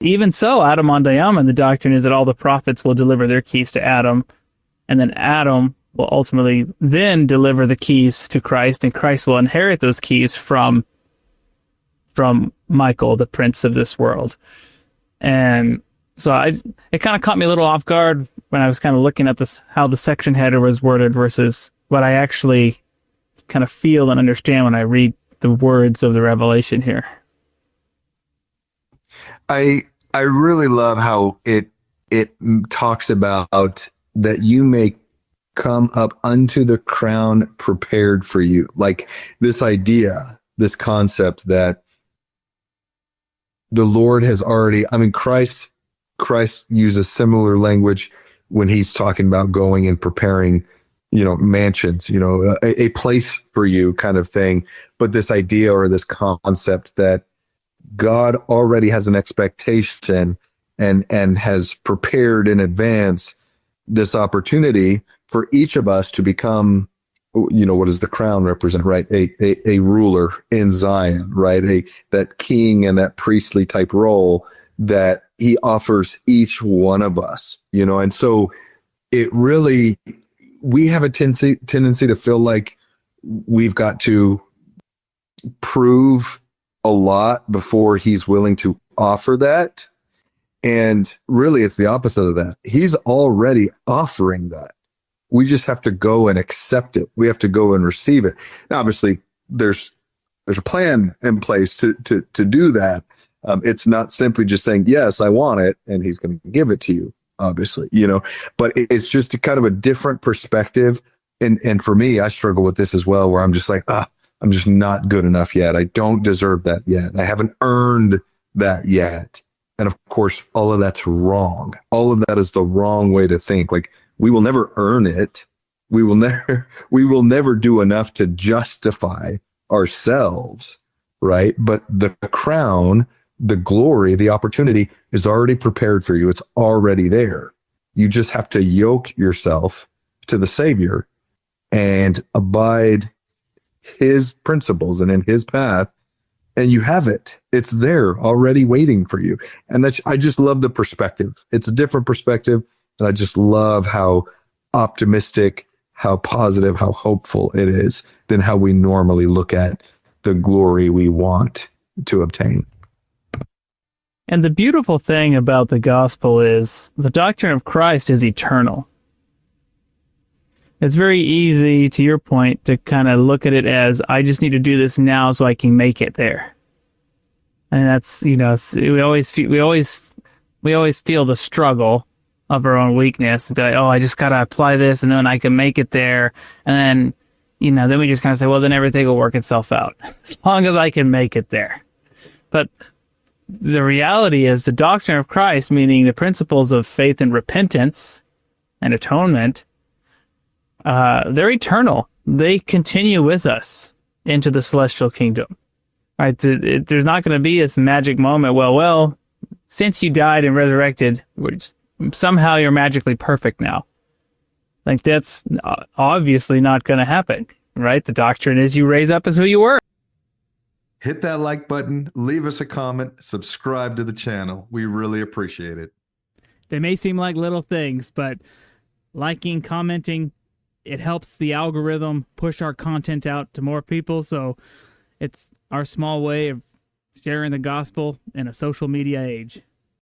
Even so, Adam on Dayaman, the doctrine is that all the prophets will deliver their keys to Adam, and then Adam will ultimately then deliver the keys to Christ, and Christ will inherit those keys from Michael, the prince of this world. And so it kind of caught me a little off guard when I was kind of looking at this, how the section header was worded versus what I actually kind of feel and understand when I read the words of the Revelation here. I really love how it talks about that you may come up unto the crown prepared for you. Like this idea, this concept that the Lord has already, I mean, Christ uses similar language when he's talking about going and preparing, mansions, a place for you kind of thing. But this idea or this concept that God already has an expectation and has prepared in advance this opportunity for each of us to become, what does the crown represent, right? A ruler in Zion, right? That king and that priestly type role that he offers each one of us, and so it really, we have a tendency to feel like we've got to prove a lot before he's willing to offer that. And really, it's the opposite of that. He's already offering that. We just have to go and accept it. We have to go and receive it. Now, obviously, there's a plan in place to do that. It's not simply just saying, yes, I want it, and he's going to give it to you, obviously, but it's just a kind of a different perspective. And for me, I struggle with this as well, where I'm just like, I'm just not good enough yet. I don't deserve that yet. I haven't earned that yet. And of course, all of that's wrong. All of that is the wrong way to think. Like, we will never earn it. We will never do enough to justify ourselves, right? But the crown, the glory, the opportunity is already prepared for you. It's already there. You just have to yoke yourself to the Savior and abide his principles and in his path, and you have it. It's there already waiting for you. And I just love the perspective. It's a different perspective. And I just love how optimistic, how positive, how hopeful it is than how we normally look at the glory we want to obtain. And the beautiful thing about the gospel is the doctrine of Christ is eternal. It's very easy, to your point, to kind of look at it as, I just need to do this now so I can make it there. And that's, we always feel the struggle of our own weakness and be like, I just got to apply this and then I can make it there. And then, then we just kind of say, well, then everything will work itself out as long as I can make it there. But the reality is the doctrine of Christ, meaning the principles of faith and repentance and atonement, they're eternal. They continue with us into the celestial kingdom. Right? There's not going to be this magic moment. Well, since you died and resurrected, somehow you're magically perfect now. Like, that's obviously not going to happen, right? The doctrine is you raise up as who you were. Hit that like button, leave us a comment, subscribe to the channel. We really appreciate it. They may seem like little things, but liking, commenting, it helps the algorithm push our content out to more people. So it's our small way of sharing the gospel in a social media age.